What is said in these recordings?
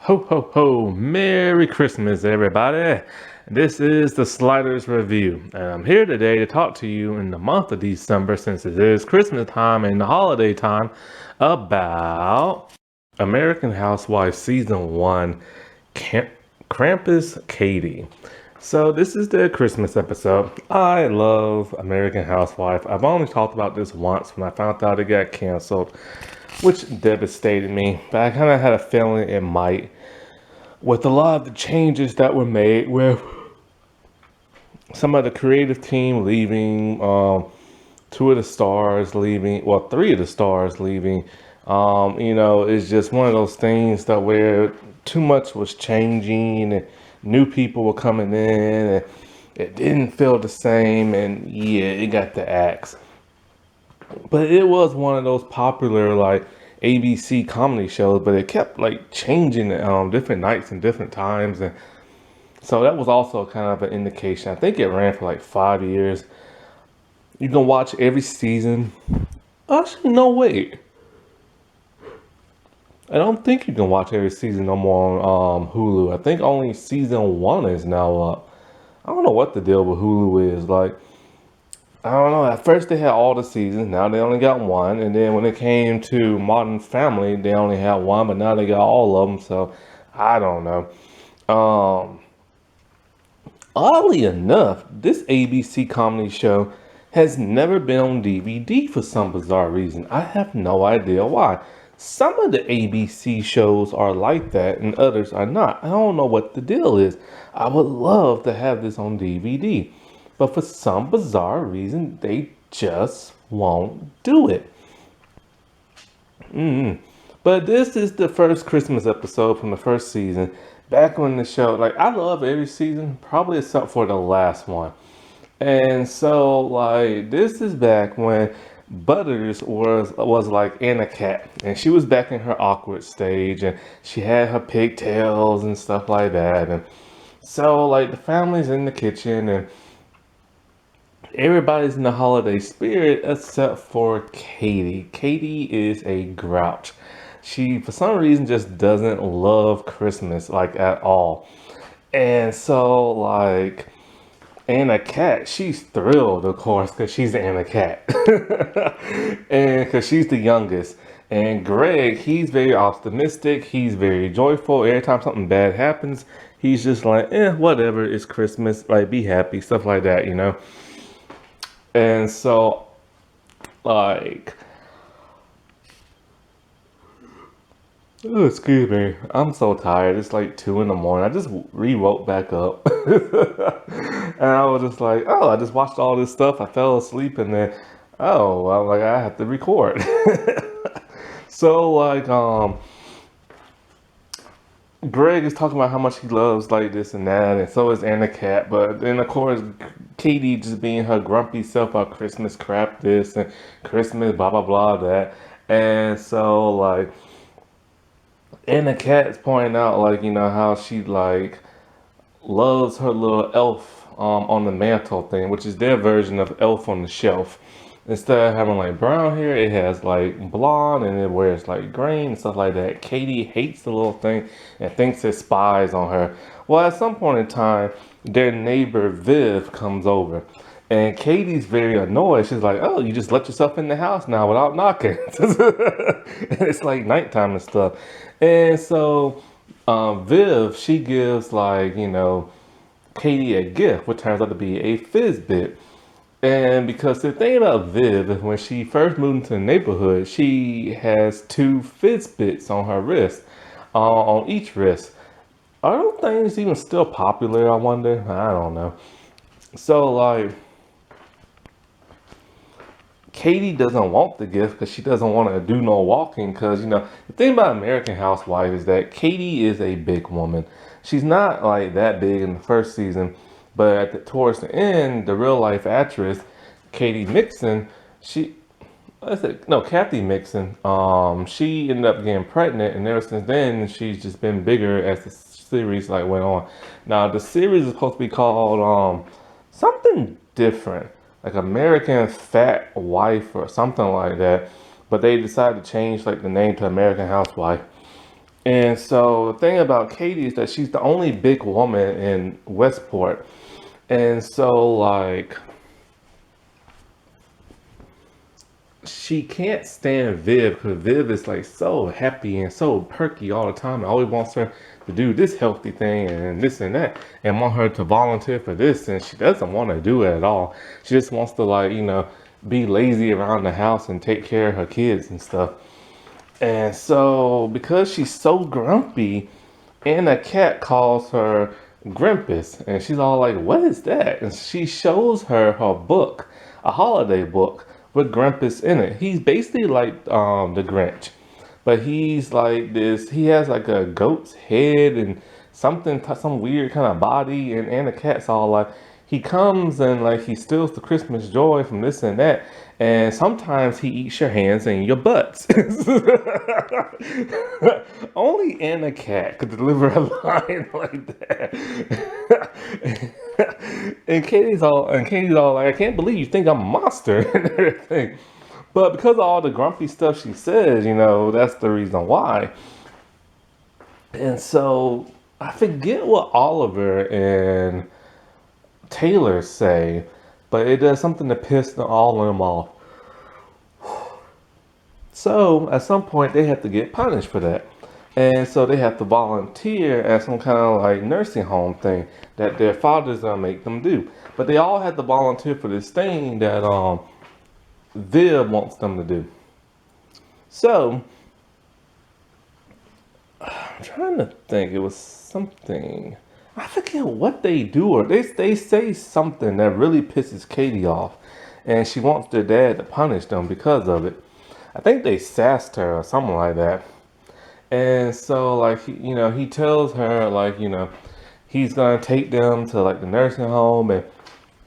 Ho ho ho! Merry Christmas, everybody! This is the Sliders Review, and I'm here today to talk to you in the month of December, since it is Christmas time and the holiday time, about American Housewife Season 1, Krampus Katie. So this is the Christmas episode. I love American Housewife. I've only talked about this once when I found out it got canceled, which devastated me, but I kind of had a feeling it might, with a lot of the changes that were made, with some of the creative team leaving, two of the stars leaving, well, three of the stars leaving. It's just one of those things that where too much was changing and new people were coming in and it didn't feel the same, and yeah, it got the axe. But it was one of those popular like ABC comedy shows, but it kept like changing different nights and different times, and so that was also kind of an indication. I think it ran for like 5 years. You can watch every season. Actually, no, wait. I don't think you can watch every season no more on Hulu. I think only season one is now up. I don't know what the deal with Hulu is. Like, I don't know. At first they had all the seasons. Now they only got one. And then when it came to Modern Family, they only had one. But now they got all of them. So I don't know. Um, Oddly enough, this ABC comedy show has never been on DVD for some bizarre reason. I have no idea why. Some of the ABC shows are like that and others are not. I don't know what the deal is. I would love to have this on DVD, but for some bizarre reason, they just won't do it. But this is the first Christmas episode from the first season. Back when the show, like, I love every season, probably except for the last one. And so, like, this is back when Butters was like Anna Cat, and she was back in her awkward stage, and she had her pigtails and stuff like that. And so, like, the family's in the kitchen, and everybody's in the holiday spirit except for Katie. Katie is a grouch. She, for some reason, just doesn't love Christmas like at all. And so, like, Anna Cat, she's thrilled, of course, because she's Anna Cat. And because she's the youngest. And Greg, he's very optimistic. He's very joyful. Every time something bad happens, he's just like, whatever, it's Christmas. Like, be happy, stuff like that. And so, like, oh, excuse me. I'm so tired. It's like 2 in the morning. I just re-woke back up. And I was just like, oh, I just watched all this stuff. I fell asleep and then, oh, well, like I have to record. So like, Greg is talking about how much he loves like this and that, and so is Anna Cat. But then of course, Katie just being her grumpy self about Christmas crap this and Christmas blah blah blah that. And so like, Anna Cat's pointing out like, how she like loves her little elf on the mantle thing, which is their version of elf on the shelf. Instead of having like brown hair, it has like blonde, and it wears like green and stuff like that. Katie hates the little thing and thinks it spies on her. Well, at some point in time, their neighbor Viv comes over, and Katie's very annoyed. She's like, "Oh, you just let yourself in the house now without knocking." And it's like nighttime and stuff. And so Viv, she gives like, Katie a gift, which turns out to be a Fizbit. And because the thing about Viv, when she first moved into the neighborhood, she has two Fizbits on her wrist, on each wrist. Are those things even still popular, I wonder? I don't know. So, like, Katie doesn't want the gift because she doesn't want to do no walking. Because, the thing about American Housewife is that Katie is a big woman. She's not like that big in the first season, but towards the end, the real life actress, Katie Mixon, Kathy Mixon, she ended up getting pregnant, and ever since then, she's just been bigger as the series like went on. Now, the series is supposed to be called something different, like American Fat Wife or something like that. But they decided to change like the name to American Housewife. And so the thing about Katie is that she's the only big woman in Westport. And so like she can't stand Viv because Viv is like so happy and so perky all the time and always wants her to do this healthy thing and this and that and want her to volunteer for this, and she doesn't want to do it at all. She just wants to like, be lazy around the house and take care of her kids and stuff. And so because she's so grumpy, Anna Cat calls her Grimpus, and she's all like, "What is that?" And she shows her her book, a holiday book with Grimpus in it. He's basically like the Grinch, but he's like this. He has like a goat's head and something, some weird kind of body. And Anna Cat's all like, he comes and like he steals the Christmas joy from this and that. And sometimes he eats your hands and your butts. Only Anna Cat could deliver a line like that. And Katie's all like, I can't believe you think I'm a monster and everything. But because of all the grumpy stuff she says, that's the reason why. And so I forget what Oliver and Taylor say, but it does something to piss all of them off. So at some point they have to get punished for that. And so they have to volunteer at some kind of like nursing home thing that their fathers gonna make them do. But they all have to volunteer for this thing that Viv wants them to do. So I'm trying to think. It was something. I forget what they do, or they say something that really pisses Katie off, and she wants their dad to punish them because of it. I think they sassed her or something like that. And so like he tells her like he's gonna take them to like the nursing home and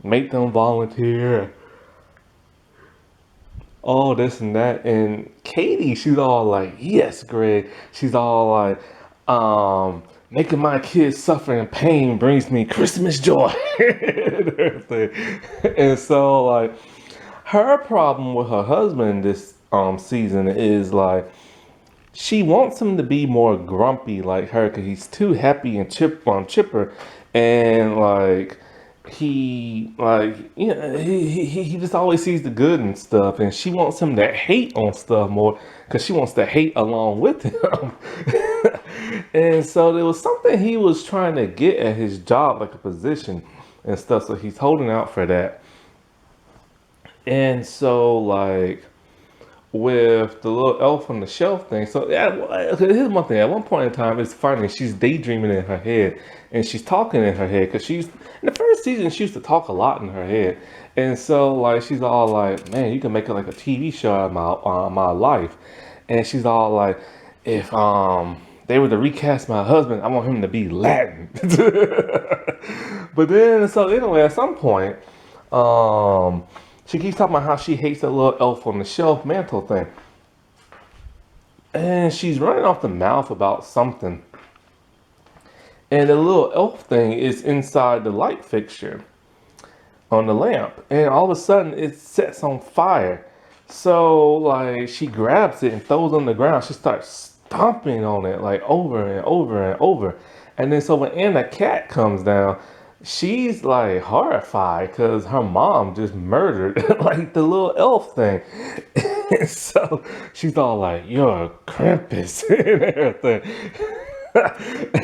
make them volunteer, all this and that. And Katie, she's all like, yes, Greg. She's all like, making my kids suffer in pain brings me Christmas joy and everything. And so like her problem with her husband this season is like she wants him to be more grumpy like her because he's too happy and chipper, and like he just always sees the good and stuff, and she wants him to hate on stuff more because she wants to hate along with him. And so there was something he was trying to get at his job, like a position and stuff, so he's holding out for that. And so like with the little elf on the shelf thing. So yeah, here's one thing. At one point in time, it's funny. She's daydreaming in her head, and she's talking in her head because she's in the first season. She used to talk a lot in her head, and so like she's all like, "Man, you can make it like a TV show out of my life." And she's all like, "If they were to recast my husband, I want him to be Latin." But then so anyway, at some point, um. she keeps talking about how she hates that little elf on the shelf mantle thing. And she's running off the mouth about something. And the little elf thing is inside the light fixture on the lamp. And all of a sudden it sets on fire. So like she grabs it and throws it on the ground. She starts stomping on it like over and over and over. And then so when Anna Cat comes down, she's like horrified because her mom just murdered like the little elf thing. And so she's all like, "You're a krampus," and everything.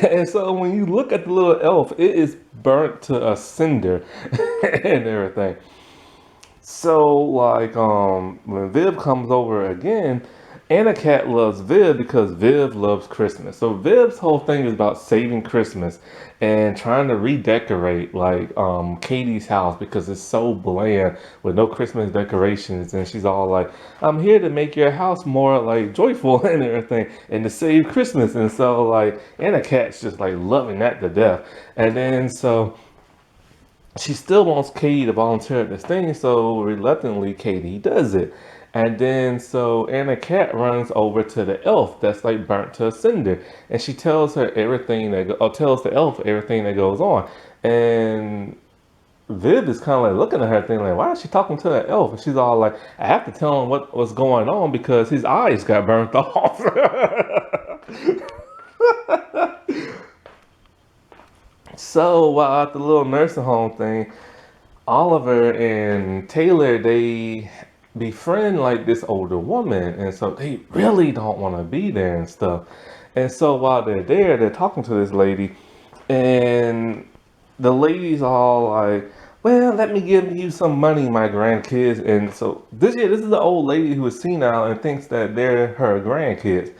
And so when you look at the little elf, it is burnt to a cinder and everything. So like when Viv comes over again, Anna Cat loves Viv because Viv loves Christmas. So Viv's whole thing is about saving Christmas and trying to redecorate like Katie's house because it's so bland with no Christmas decorations. And she's all like, "I'm here to make your house more like joyful and everything and to save Christmas." And so like Anna Cat's just like loving that to death. And then so she still wants Katie to volunteer at this thing, so reluctantly Katie does it. And then so Anna Cat runs over to the elf that's like burnt to a cinder, and she tells her everything or tells the elf everything that goes on. And Viv is kind of like looking at her thing like, why is she talking to the elf? And she's all like, I have to tell him what's going on because his eyes got burnt off. So while at the little nursing home thing, Oliver and Taylor, they befriend like this older woman, and so they really don't want to be there and stuff. And so while they're there, they're talking to this lady, and the lady's all like, "Well, let me give you some money, my grandkids." And so this is the old lady who is senile and thinks that they're her grandkids.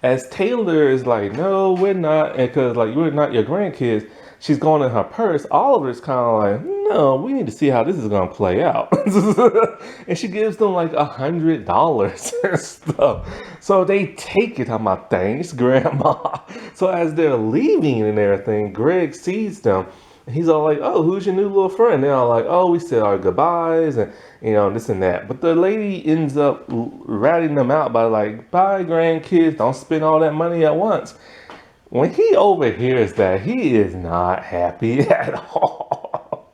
As Taylor is like, "No, we're not," because like we're not your grandkids. She's going in her purse. Oliver's kind of like, "No, we need to see how this is gonna play out." And she gives them like $100 and stuff. So they take it. I'm like, thanks, Grandma. So as they're leaving and everything, Greg sees them. And he's all like, "Oh, who's your new little friend?" They're all like, "Oh, we said our goodbyes and this and that." But the lady ends up ratting them out by like, "Bye, grandkids. Don't spend all that money at once." When he overhears that, he is not happy at all.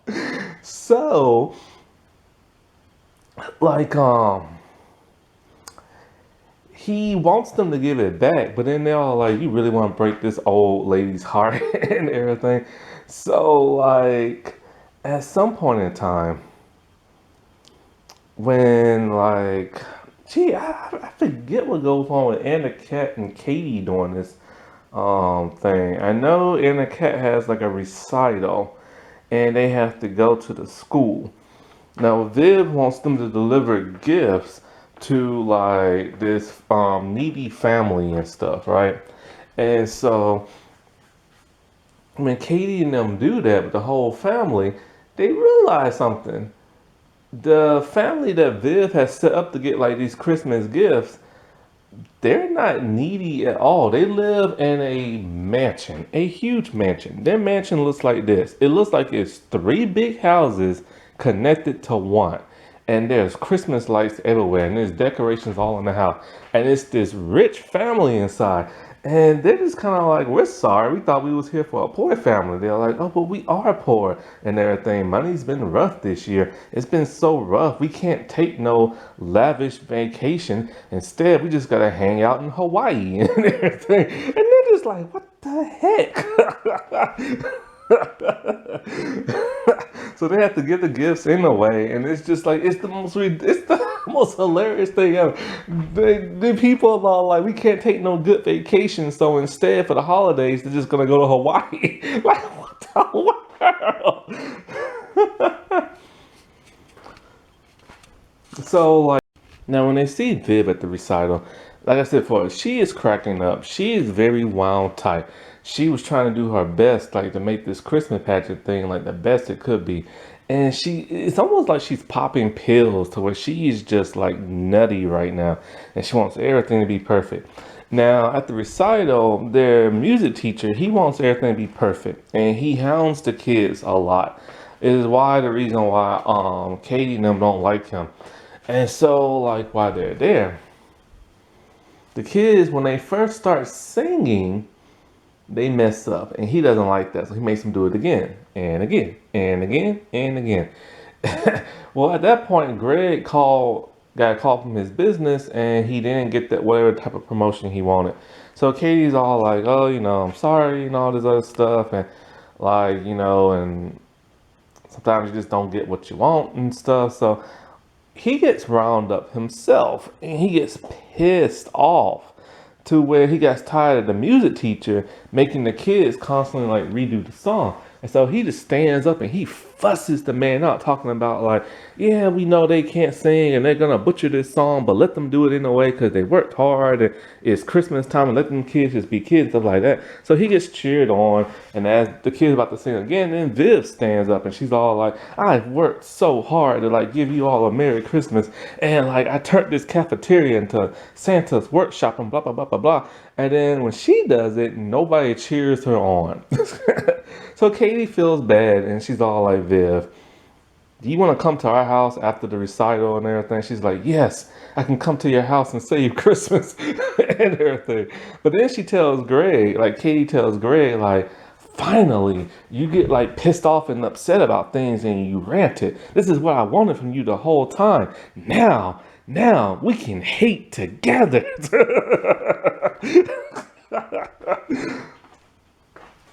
So, like, he wants them to give it back, but then they're all like, "You really want to break this old lady's heart?" And everything. So, like, at some point in time, when, like, gee, I forget what goes on with Anna Cat and Katie doing this thing. I know Anna Cat has like a recital and they have to go to the school. Now Viv wants them to deliver gifts to like this needy family and stuff, right? And so when Katie and them do that with the whole family, they realize something. The family that Viv has set up to get like these Christmas gifts, they're not needy at all. They live in a mansion, a huge mansion. Their mansion looks like this. It looks like it's three big houses connected to one. And there's Christmas lights everywhere, and there's decorations all in the house. And it's this rich family inside. And they're just kind of like, "We're sorry. We thought we was here for a poor family." They're like, "Oh, but we are poor and everything. Money's been rough this year. It's been so rough. We can't take no lavish vacation. Instead, we just got to hang out in Hawaii and everything." And they're just like, "What the heck?" So they have to give the gifts anyway, and it's just like it's the most hilarious thing ever. The people are like, "We can't take no good vacation, so instead for the holidays they're just gonna go to Hawaii." Like, what the world? So like now when they see Viv at the recital, like I said before, she is cracking up. She is very wild type. She was trying to do her best, like to make this Christmas pageant thing like the best it could be. And it's almost like she's popping pills to where she is just like nutty right now. And she wants everything to be perfect. Now, at the recital, their music teacher, he wants everything to be perfect. And he hounds the kids a lot. It is why the reason why Katie and them don't like him. And so, like, while they're there, the kids, when they first start singing, they mess up. And he doesn't like that. So he makes them do it again and again and again and again. Well, at that point, got a call from his business and he didn't get that whatever type of promotion he wanted. So Katie's all like, "Oh, I'm sorry," and all this other stuff. And like, and sometimes you just don't get what you want and stuff. So he gets wound up himself and he gets pissed off to where he gets tired of the music teacher making the kids constantly like redo the song. And so he just stands up and he fusses the man out, talking about like, "Yeah, we know they can't sing and they're gonna butcher this song, but let them do it anyway because they worked hard and it's Christmas time and let them kids just be kids," stuff like that. So he gets cheered on, and as the kid's about to sing again, then Viv stands up and she's all like, "I've worked so hard to like give you all a Merry Christmas, and like I turned this cafeteria into Santa's workshop and blah blah blah blah blah." And then when she does it, nobody cheers her on. So Katie feels bad and she's all like, "Viv, do you want to come to our house after the recital and everything?" She's like, "Yes, I can come to your house and save Christmas," and everything. But then Katie tells Greg, like, "Finally, you get like pissed off and upset about things and you ranted. This is what I wanted from you the whole time. Now we can hate together."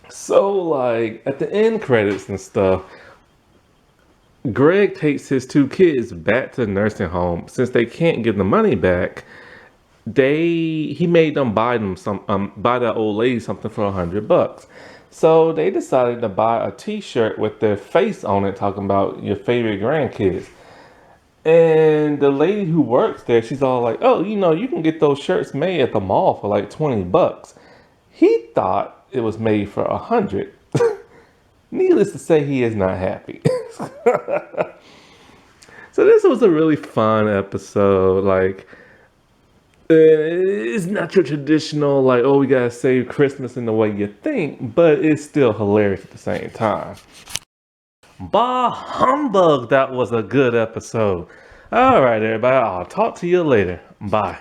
So, like, at the end credits and stuff, Greg takes his two kids back to the nursing home. Since they can't give the money back, he made them buy that old lady something for $100. So they decided to buy a T-shirt with their face on it, talking about your favorite grandkids. And the lady who works there, she's all like, "Oh, you can get those shirts made at the mall for like $20." He thought it was made for 100. Needless to say, he is not happy. So this was a really fun episode. Like, it's not your traditional, like, oh, we gotta save Christmas in the way you think, but it's still hilarious at the same time. Bah humbug, that was a good episode. All right, everybody, I'll talk to you later. Bye.